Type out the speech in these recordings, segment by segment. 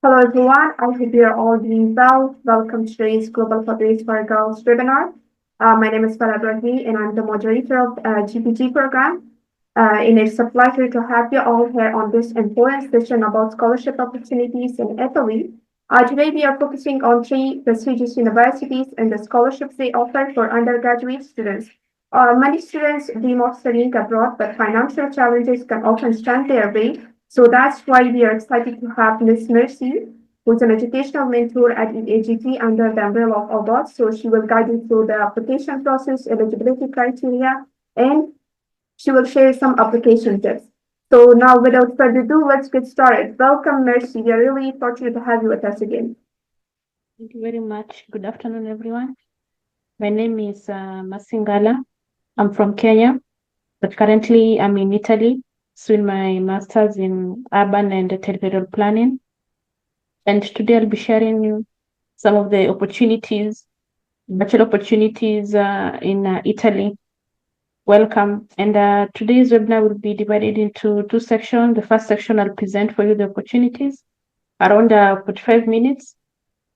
Hello everyone, I hope you're all doing well. Welcome to today's Global Forays for Girls webinar. My name is Farah Brahmi and I'm the moderator of GPG program. And it's a pleasure to have you all here on this important session about scholarship opportunities in Italy. Today we are focusing on three prestigious universities and the scholarships they offer for undergraduate students. Many students dream of studying abroad, but financial challenges can often stand their way. So that's why we are excited to have Miss Mercy, who's an educational mentor at EAGT under the umbrella of ABOT. So she will guide you through the application process, eligibility criteria, and she will share some application tips. So now, without further ado, let's get started. Welcome, Mercy. We are really fortunate to have you with us again. Thank you very much. Good afternoon, everyone. My name is Masingala. I'm from Kenya, but currently I'm in Italy, doing my master's in urban and territorial planning. And today I'll be sharing you some of the opportunities, bachelor opportunities in Italy. Welcome. And today's webinar will be divided into two sections. The first section, I'll present for you the opportunities around 45 minutes.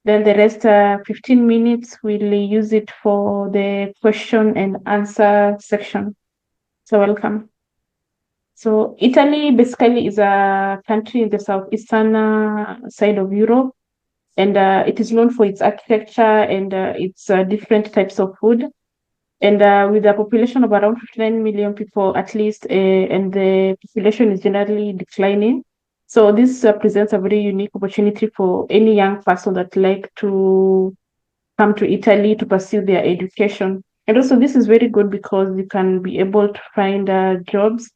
Then the rest 15 minutes, we'll use it for the question and answer section. So welcome. So Italy basically is a country in the southeastern side of Europe, and it is known for its architecture and its different types of food. And with a population of around 59 million people at least, and the population is generally declining. So this presents a very unique opportunity for any young person that like to come to Italy to pursue their education. And also this is very good because you can be able to find jobs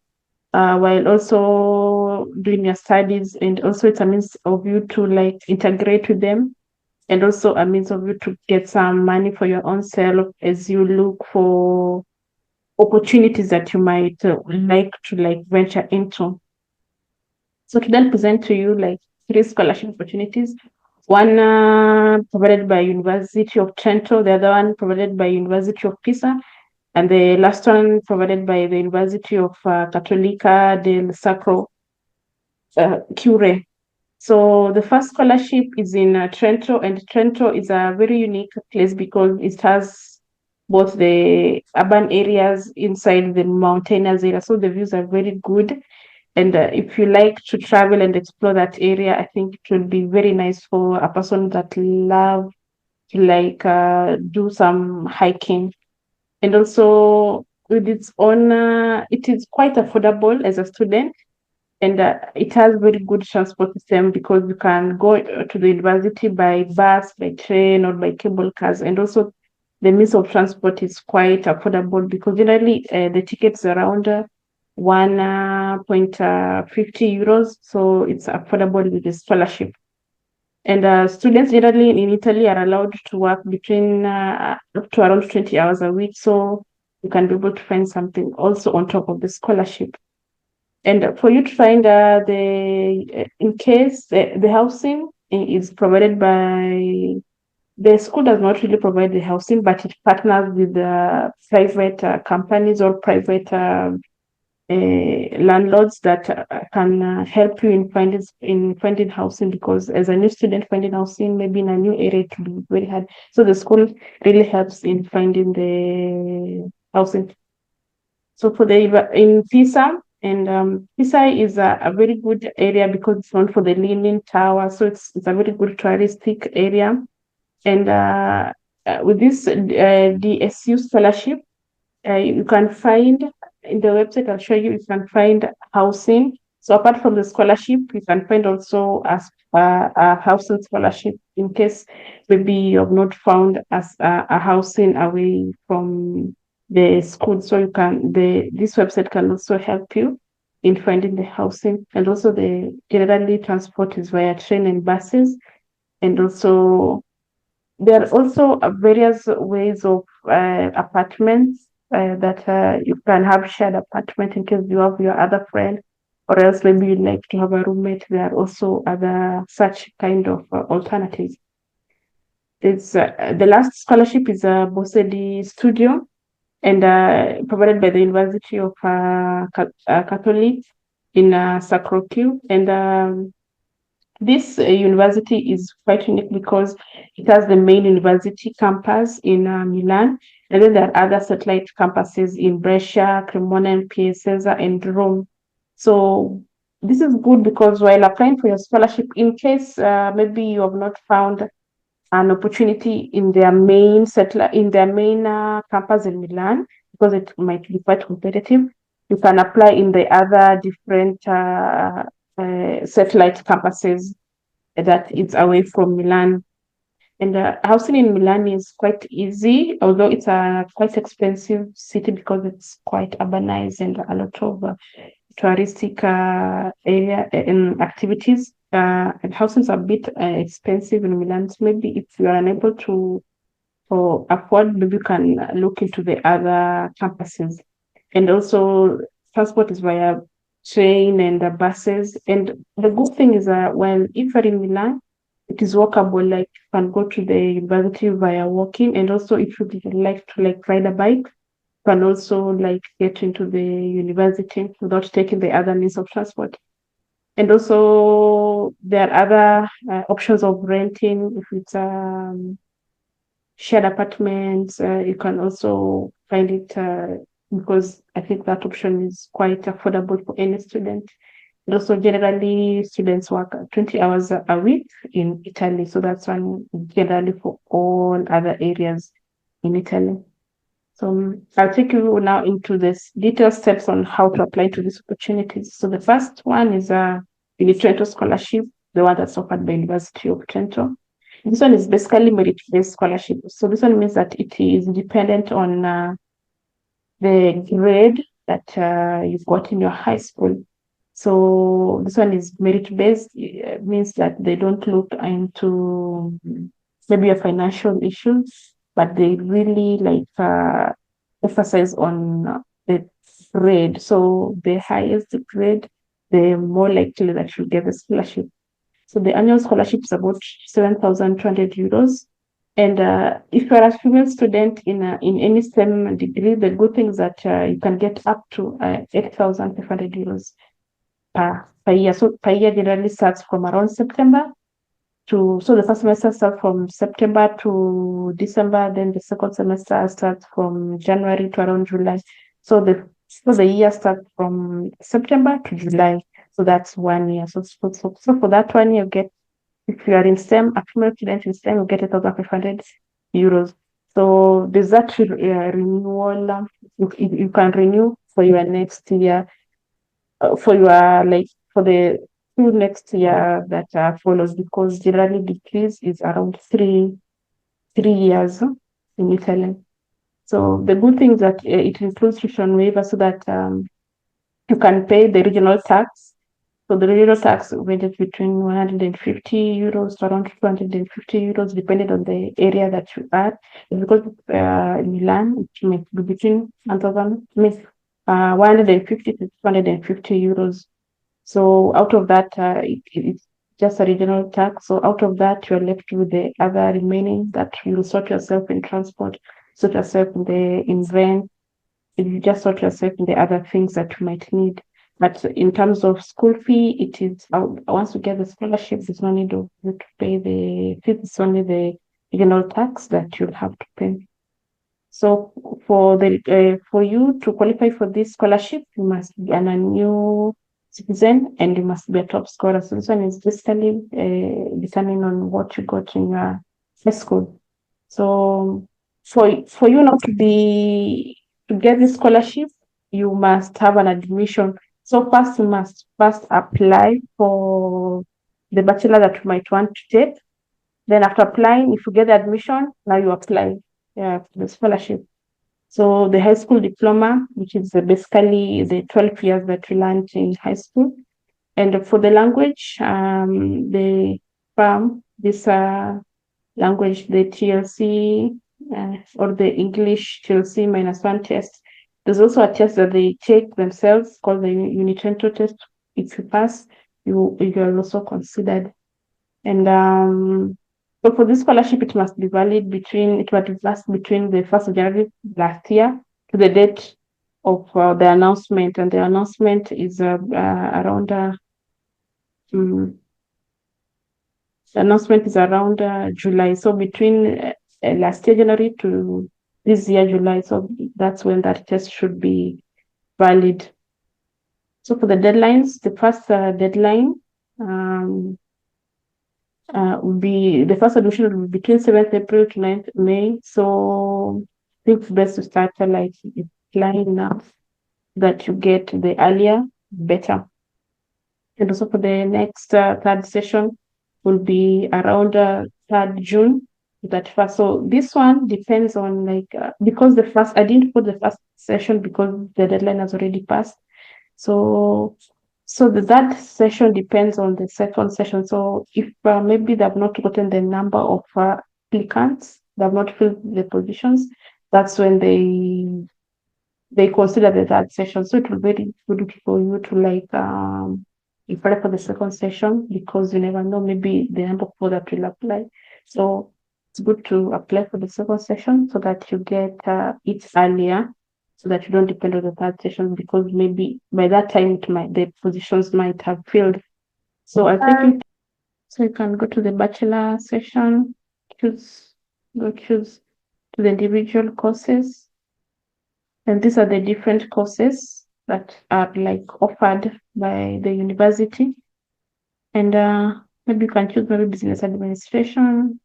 while also doing your studies, and also it's a means of you to like integrate with them, and also a means of you to get some money for your own self as you look for opportunities that you might like to like venture into. So today I'll present to you like three scholarship opportunities. One provided by University of Trento, the other one provided by University of Pisa, and the last one provided by the University of Cattolica del Sacro Cure. So the first scholarship is in Trento, and Trento is a very unique place because it has both the urban areas inside the mountainous area. So the views are very good. And if you like to travel and explore that area, I think it would be very nice for a person that love to like do some hiking. And also with its own, it is quite affordable as a student, and it has very good transport system because you can go to the university by bus, by train, or by cable cars. And also the means of transport is quite affordable because generally the tickets are around 1.50 euros, so it's affordable with the scholarship. And students generally in Italy are allowed to work between up to around 20 hours a week, so you can be able to find something also on top of the scholarship. And for you to find in case the housing is provided by the school, does not really provide the housing, but it partners with private companies or private landlords that can help you in finding housing, because as a new student finding housing maybe in a new area it will be very hard. So the school really helps in finding the housing. So for the in Pisa, and Pisa is a very good area because it's known for the Leaning Tower. So it's a very good touristic area. And with this DSU scholarship, you can find in the website, I'll show you, you can find housing. So apart from the scholarship, you can find also a housing scholarship in case maybe you have not found as a housing away from the school. So you can this website can also help you in finding the housing. And also the generally transport is via train and buses. And also there are also various ways of apartments that you can have shared apartment in case you have your other friend, or else maybe you'd like to have a roommate. There are also other such kind of alternatives. It's the last scholarship is a Bosedi Studio, and provided by the University of Catholic in Sacro Q. And This university is quite unique because it has the main university campus in Milan, and then there are other satellite campuses in Brescia, Cremona, and Piacenza, and Rome. So this is good because while applying for your scholarship, in case maybe you have not found an opportunity in their main campus in Milan, because it might be quite competitive, you can apply in the other different satellite campuses that is away from Milan. And housing in Milan is quite easy, although it's a quite expensive city because it's quite urbanized and a lot of touristic area and activities. And housing is a bit expensive in Milan. So maybe if you are unable to afford, maybe you can look into the other campuses. And also, transport is via train and buses. And the good thing is that, well, if you're in Milan, it is walkable. Like you can go to the university via walking, and also if you like to like ride a bike, you can also like get into the university without taking the other means of transport. And also there are other options of renting. If it's shared apartments, you can also find it because I think that option is quite affordable for any student. And also, generally, students work 20 hours a week in Italy. So that's one generally for all other areas in Italy. So I'll take you now into this detailed steps on how to apply to these opportunities. So the first one is the Trento scholarship, the one that's offered by University of Trento. This one is basically merit-based scholarship. So this one means that it is dependent on the grade that you've got in your high school. So this one is merit-based, means that they don't look into maybe your financial issues, but they really like emphasize on the grade. So the highest the grade, the more likely that you get the scholarship. So the annual scholarship is about 7,200 euros. And if you're a female student in any STEM degree, the good thing is that you can get up to 8,500 euros per year. So per year generally starts from around September so the first semester starts from September to December, then the second semester starts from January to around July. So the year starts from September to July. So that's 1 year. So for that 1 year, you get, if you are in STEM, a female student in STEM, you get 1,500 euros. So there's that renewal. You can renew for your next year, for your like for the two next year that follows, because generally decrease is around 3 years in Italy. So the good thing is that it includes tuition waiver so that you can pay the regional tax. So the regional tax ranges between 150 euros to around 250 euros, depending on the area that you are. And because in Milan, it may be between 1,000, 150 to 250 euros. So out of that, it's just a regional tax. So out of that, you're left with the other remaining that you'll sort yourself in transport, sort yourself in rent, you just sort yourself in the other things that you might need. But in terms of school fee, it is once you get the scholarship, there's no need of you to pay the fees. It's only the regional tax that you'll have to pay. So for you to qualify for this scholarship, you must be a new citizen and you must be a top scorer. So this one is basically depending on what you got in your high school. So for you not to get this scholarship, you must have an admission. So first you must first apply for the bachelor that you might want to take. Then after applying, if you get the admission, now you apply for the scholarship. So the high school diploma, which is basically the 12 years that you learned in high school. And for the language, the this language, the TLC or the English TLC -1 test. There's also a test that they take themselves called the Unitento test. If you pass, you are also considered. And so for this scholarship, it must be valid between the 1st of January last year to the date of the announcement. And the announcement is around The announcement is around July. So between last year January to this year July. So that's when that test should be valid. So for the deadlines, the first deadline um, will be the first admission will be between 7th April to 9th May. So I think it's best to start like applying now that you get the earlier better. And also for the next third session will be around 3rd June to 31st. So this one depends on like because the first I didn't put the first session because the deadline has already passed. So that session depends on the second session. So if maybe they have not gotten the number of applicants, they have not filled the positions, that's when they consider the third session. So it will be very good for you to like apply for the second session because you never know, maybe the number of people that will apply. So it's good to apply for the second session so that you get it earlier, so that you don't depend on the third session because maybe by that time the positions might have filled. So I think you can go to the bachelor session, choose to the individual courses. And these are the different courses that are like offered by the university. And maybe you can choose maybe business administration.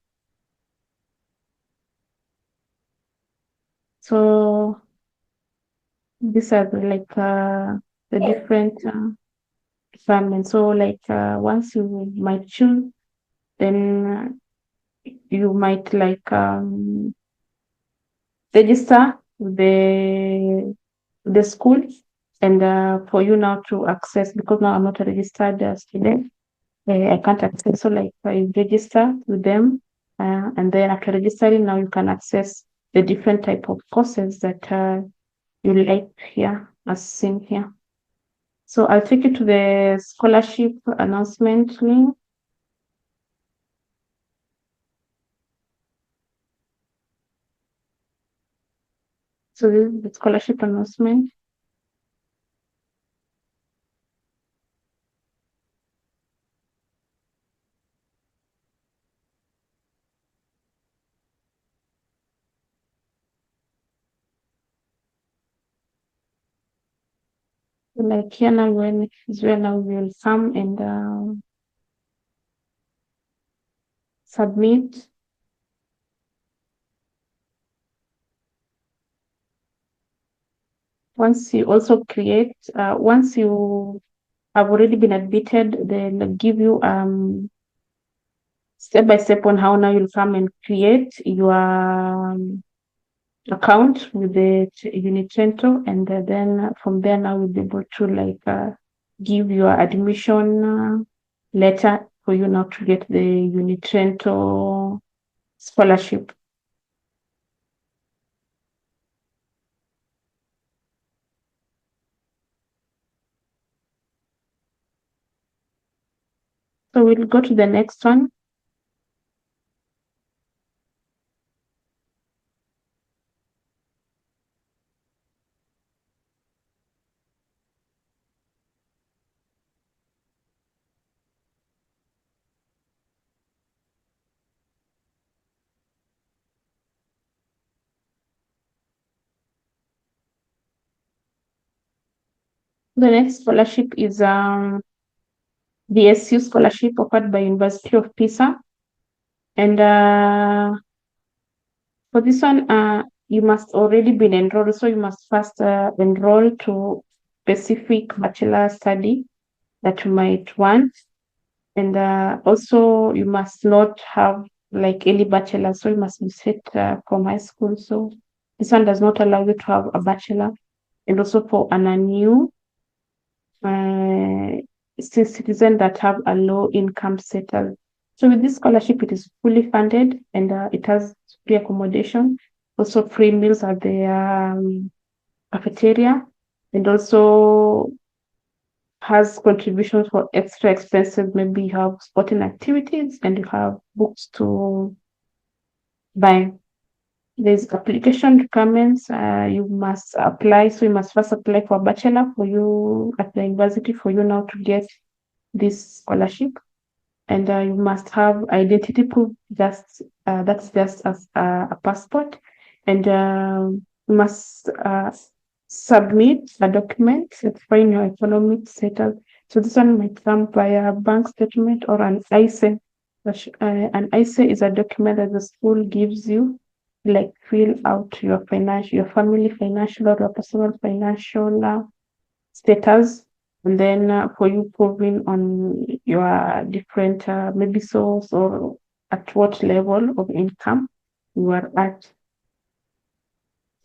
So these are the different departments. So like once you might choose, then you might like register the school and for you now to access, because now I'm not a registered student, I can't access. So like I register with them, and then after registering, now you can access the different type of courses that you like here, as seen here. So I'll take you to the scholarship announcement link. So this is the scholarship announcement. So like here now, when is where now we will come and submit. Once you also create, once you have already been admitted, they'll give you step by step on how now you'll come and create your account with the Unicento, and then from there now you'll be able to like give your admission letter for you now to get the Unicento scholarship. So we'll go to the next one. The next scholarship is the SU scholarship offered by University of Pisa. And for this one, you must already been enrolled. So you must first enroll to specific bachelor study that you might want. And also you must not have like any bachelor. So you must be straight from high school. So this one does not allow you to have a bachelor. And also for an new citizen that have a low income status. So with this scholarship, it is fully funded and it has free accommodation, also free meals at the cafeteria, and also has contributions for extra expenses. Maybe you have sporting activities and you have books to buy. There's application requirements. You must apply. So you must first apply for a bachelor for you at the university for you now to get this scholarship. and you must have identity proof. Just that's just as a passport, and you must submit a document certifying your economic status. So this one might come via bank statement or an ISE. An ISE is a document that the school gives you, like fill out your financial, your family financial or your personal financial status, and then for you proving on your different maybe source or at what level of income you are at.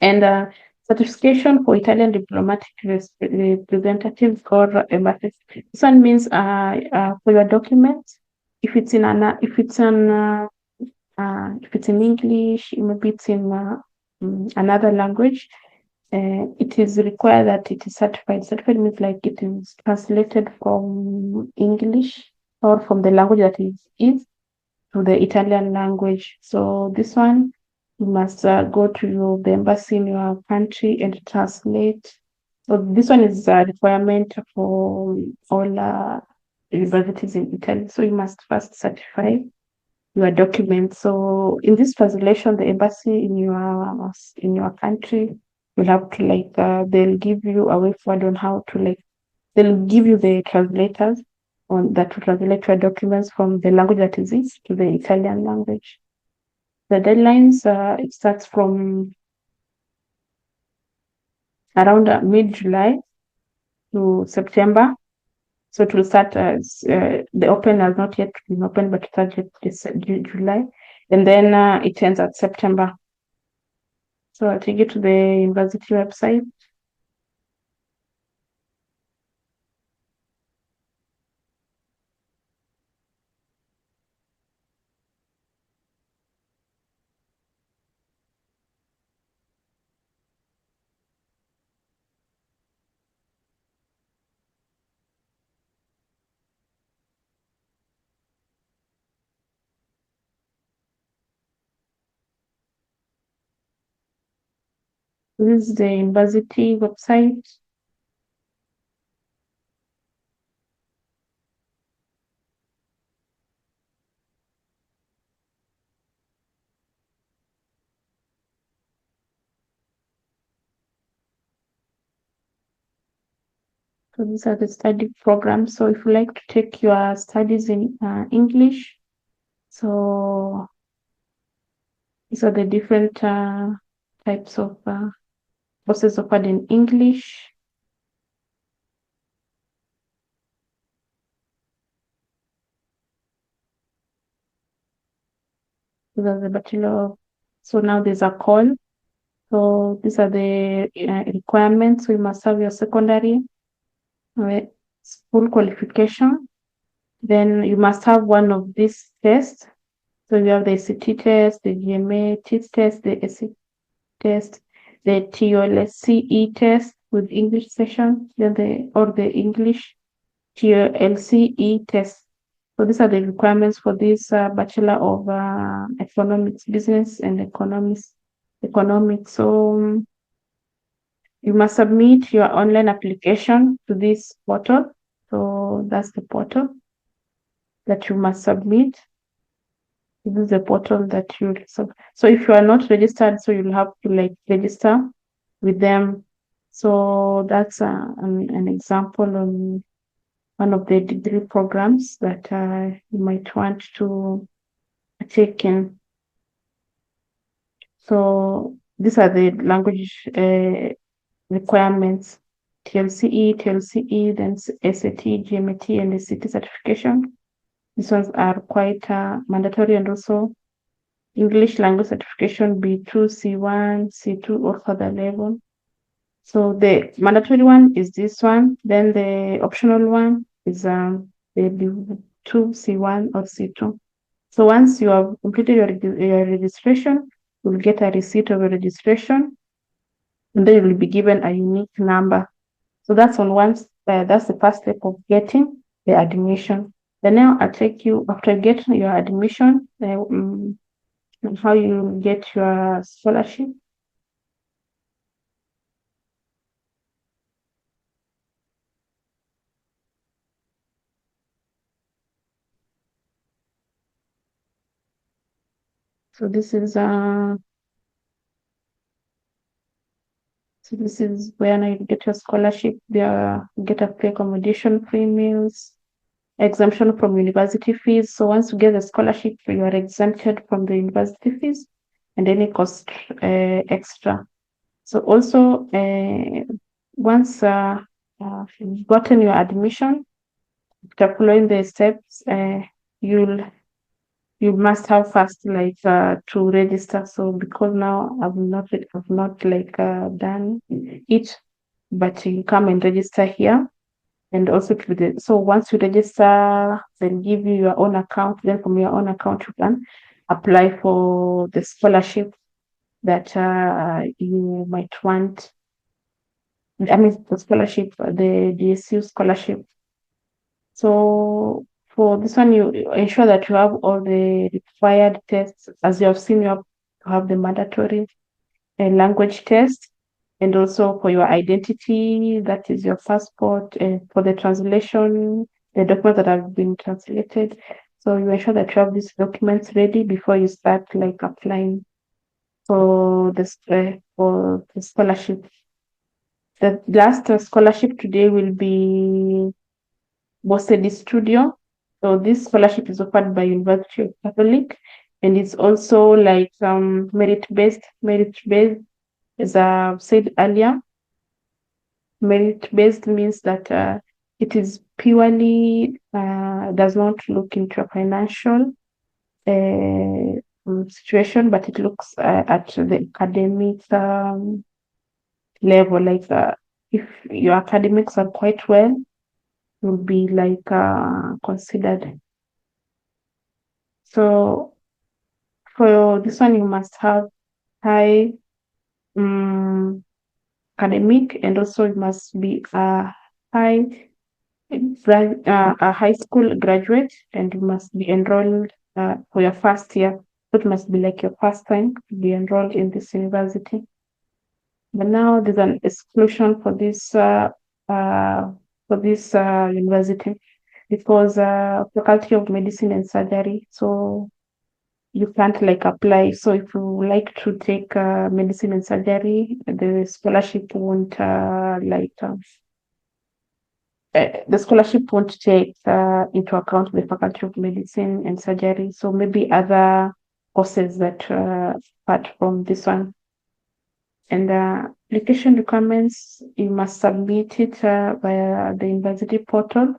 And certification for Italian diplomatic representatives or embassies. This one means for your documents, if it's in an if it's in English, maybe it's in another language, it is required that it is certified. Certified means like it is translated from English or from the language that it is to the Italian language. So this one, you must go to the embassy in your country and translate. So this one is a requirement for all universities in Italy. So you must first certify your documents. So in this translation, the embassy in your country will have to like they'll give you a way forward on how to like they'll give you the translators on that to translate your documents from the language that is it to the Italian language. The deadlines it starts from around mid-July to September. So it will start as the open has not yet been open, but it starts this July, and then it ends at September. So I'll take you to the university website. This is the university website. So these are the study programs. So if you like to take your studies in English, so these are the different types of courses offered in English. These are the Bachelor. So now there's a call. So these are the requirements. So you must have your secondary school qualification. Then you must have one of these tests. So you have the ACT test, the GMA test, the SAT test, the TOLSCE test with English session, then the English TOLCE test. So these are the requirements for this Bachelor of Economics, Business and Economics. So you must submit your online application to this portal. So that's the portal that you must submit. This is the portal that you so if you are not registered, so you'll have to like register with them. So that's an example on one of the degree programs that you might want to take in. So these are the language requirements: TLCE, then SAT, GMT, and the CT certification. These ones are quite mandatory, and also English language certification B2, C1, C2, or further level. So the mandatory one is this one. Then the optional one is the B2, C1, or C2. So once you have completed your registration, you'll get a receipt of your registration, and then you'll be given a unique number. So that's on that's the first step of getting the admission. Then now I'll take you after getting your admission, how you get your scholarship. So this is uh so this is where now you get your scholarship. There get a free accommodation, free meals, exemption from university fees. So once you get the scholarship, you are exempted from the university fees and any cost extra. So also once you've gotten your admission, after following the steps, you'll you must have first like to register. So because now I've not like done it, but you come and register here and also to the so once you register, then give you your own account. Then from your own account you can apply for the scholarship that you might want. I mean the scholarship, the DSU scholarship. So for this one, you ensure that you have all the required tests. As you have seen, you have the mandatory language test, and also for your identity, that is your passport, and for the translation, the documents that have been translated. So you ensure that you have these documents ready before you start like applying for the scholarship. The last scholarship today will be Bosedi Studio. So this scholarship is offered by University of Catholic, and it's also like merit based. Merit based, as I've said earlier, merit based means that it is purely does not look into a financial situation, but it looks at the academic level. Like if your academics are quite well, you'll be like considered. So for this one, you must have high um, academic, and also you must be high a high school graduate, and you must be enrolled for your first year. So it must be like your first time to be enrolled in this university. But now there's an exclusion for this university because Faculty of Medicine and Surgery. So you can't like apply. So if you like to take medicine and surgery, the scholarship won't take into account the Faculty of Medicine and Surgery. So maybe other courses that apart from this one. And application requirements, you must submit it via the university portal.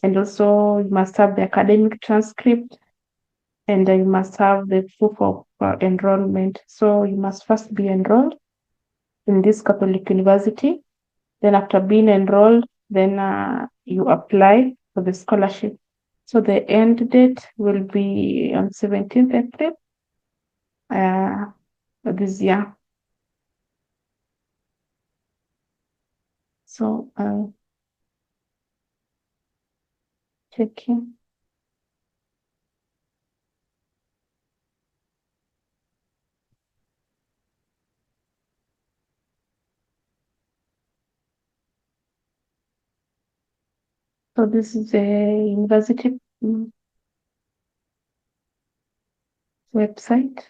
And also you must have the academic transcript, and you must have the proof of enrollment. So you must first be enrolled in this Catholic university. Then after being enrolled, then you apply for the scholarship. So the end date will be on 17th April this year. So checking. So this is a university website,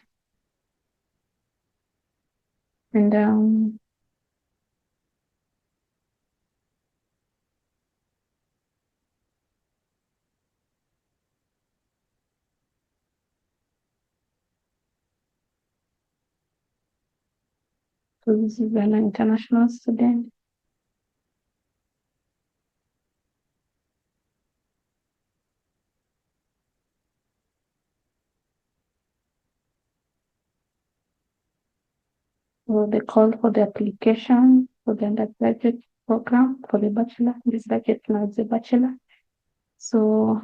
and so this is an international student. So they call for the application for the undergraduate program for the bachelor. This bracket now is the bachelor. So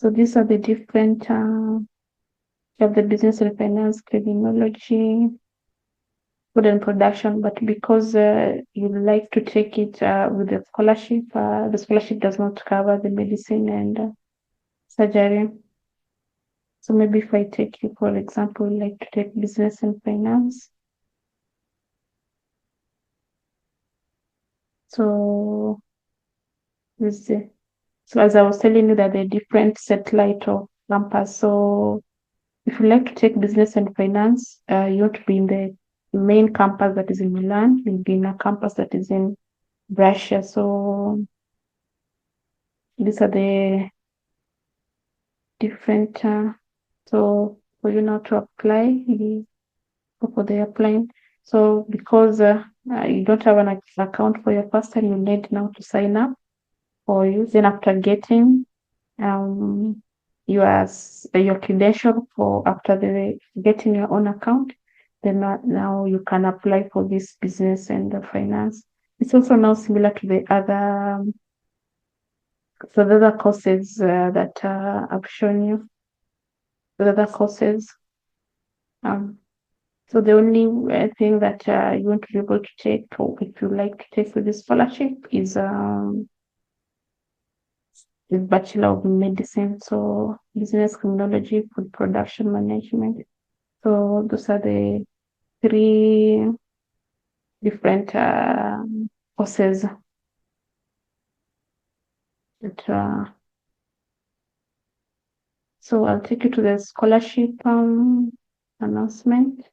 these are the different of the business and finance, criminology, food and production. But because you like to take it with the scholarship does not cover the medicine and surgery. So maybe if I take you, for example, like to take business and finance. So this So as I was telling you that the different satellite of campus. So if you like to take business and finance, you want to be in the main campus that is in Milan, you'll be in a campus that is in Russia. So these are the different. So for you now to apply, for the applying. So because you don't have an account for your first time, you need now to sign up for you. Then after getting um your credential for after the getting your own account, then now you can apply for this business and the finance. It's also now similar to the other courses that I've shown you. The other courses. Um, so the only thing that you want to be able to take, or if you like to take with this scholarship, is Bachelor of Medicine, so business criminology, food production management. So those are the three different courses that. So I'll take you to the scholarship announcement.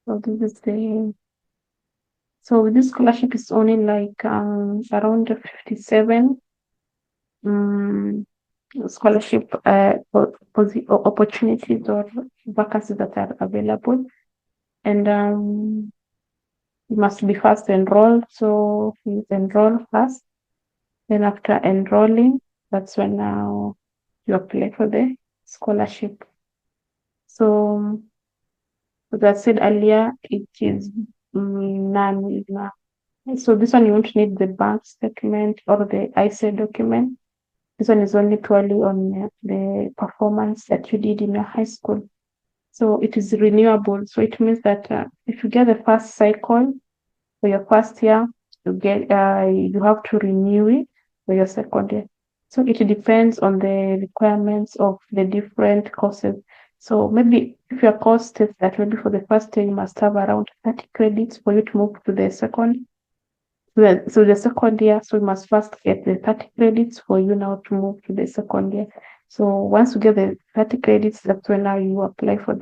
So this is the so this scholarship is only like around 57 scholarship opportunities or vacancies that are available, and you must be first enrolled. So you enroll first, then after enrolling, that's when now you apply for the scholarship. So as I said earlier, it is none. So this one you won't need the bank statement or the ISA document. This one is only purely on the performance that you did in your high school. So it is renewable. So it means that if you get the first cycle for your first year, you have to renew it for your second year. So it depends on the requirements of the different courses. So maybe if your course states that maybe for the first year you must have around 30 credits for you to move to the second. So the second year, so you must first get the 30 credits for you now to move to the second year. So once you get the 30 credits, that's when now you apply for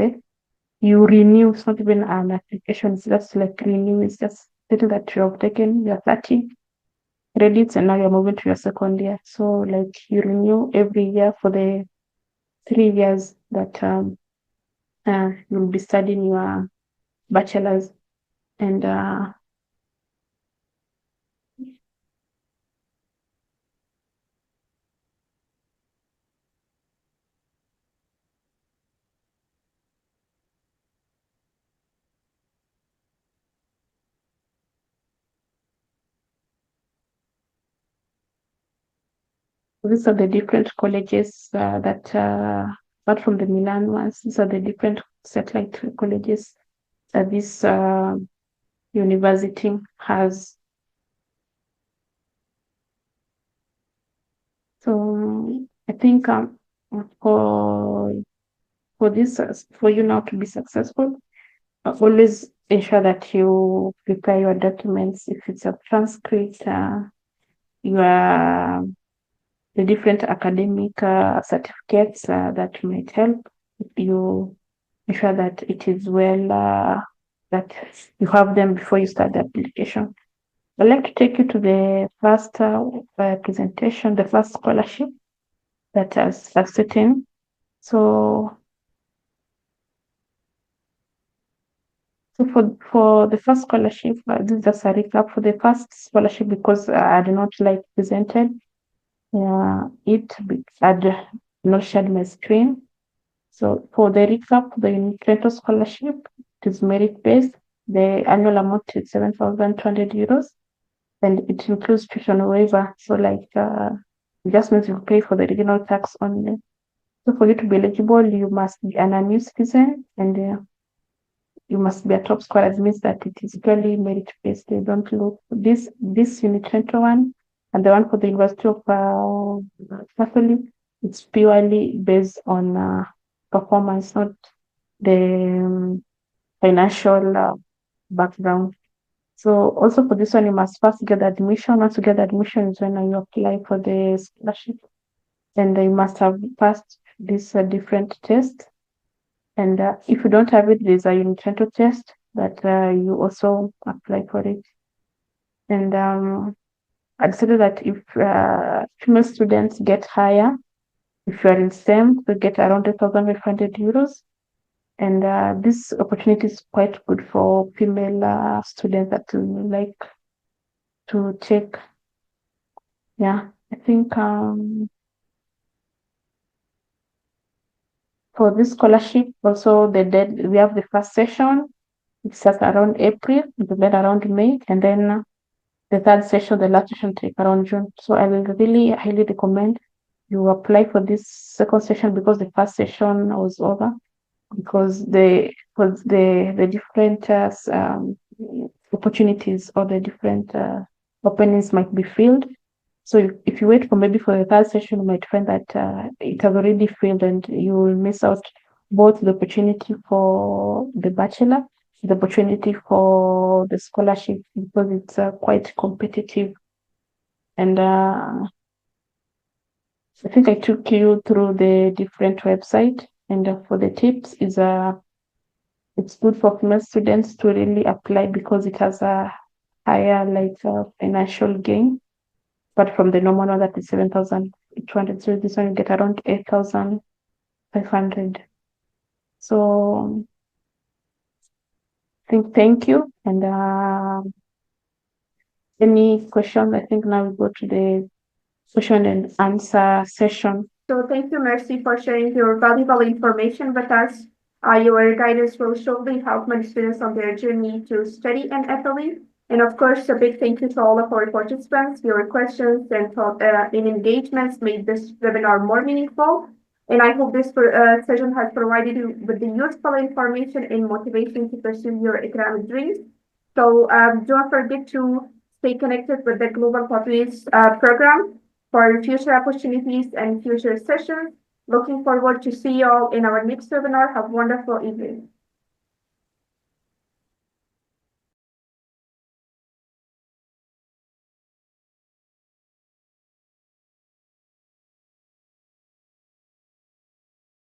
you renew. It's not even an application, it's just like renew. It's just stating that you have taken your 30 credits and now you're moving to your second year. So like you renew every year for the 3 years that you'll be studying your bachelor's. And these are the different colleges apart from the Milan ones, these are the different satellite colleges that this university has. So I think for this, for you now to be successful, always ensure that you prepare your documents. If it's a transcript, your the different academic certificates that might help you ensure that it is well that you have them before you start the application. I'd like to take you to the first presentation, the first scholarship that I've set in. So, for the first scholarship, this is just a recap for the first scholarship because I did not like presented I did not shared my screen. So for the recap, the Unitrento scholarship, it is merit based. The annual amount is 7,200 euros, and it includes tuition waiver. So like it just means you pay for the regional tax only. So for you to be eligible, you must be an EU citizen, and you must be a top scorer. It means that it is purely merit based. They don't look this unit 21 and the one for the University of Catholic. It's purely based on performance, not the financial background. So also for this one, you must first get admission. Once you get admission is when you apply for the scholarship, and you must have passed this different test. And if you don't have it, there's a unit test that you also apply for it. And I decided that if female students get higher, if you are in STEM, you get around 1,500 euros. And this opportunity is quite good for female students that like to take. Yeah, I think for this scholarship, also we have the first session. It starts around April, then around May, and then the third session, the last session, take around June. So I will really highly recommend you apply for this second session because the first session was over because the different opportunities or the different openings might be filled. So if you wait for maybe for the third session, you might find that it has already filled and you will miss out both the opportunity for the bachelor, the opportunity for the scholarship because it's quite competitive. And I think I took you through the different website. And for the tips is it's good for female students to really apply because it has a higher financial gain. But from the normal one that is 7,200, so this one you get around 8,500. So I think thank you. And any questions? I think now we go to the question and answer session. So thank you, Mercy, for sharing your valuable information with us. Your guidance will surely help many students on their journey to study in Italy. And of course, a big thank you to all of our participants. Your questions and engagements made this webinar more meaningful. And I hope this session has provided you with the useful information and motivation to pursue your academic dreams. So don't forget to stay connected with the Global Pathways program for future opportunities and future sessions. Looking forward to see you all in our next webinar. Have a wonderful evening.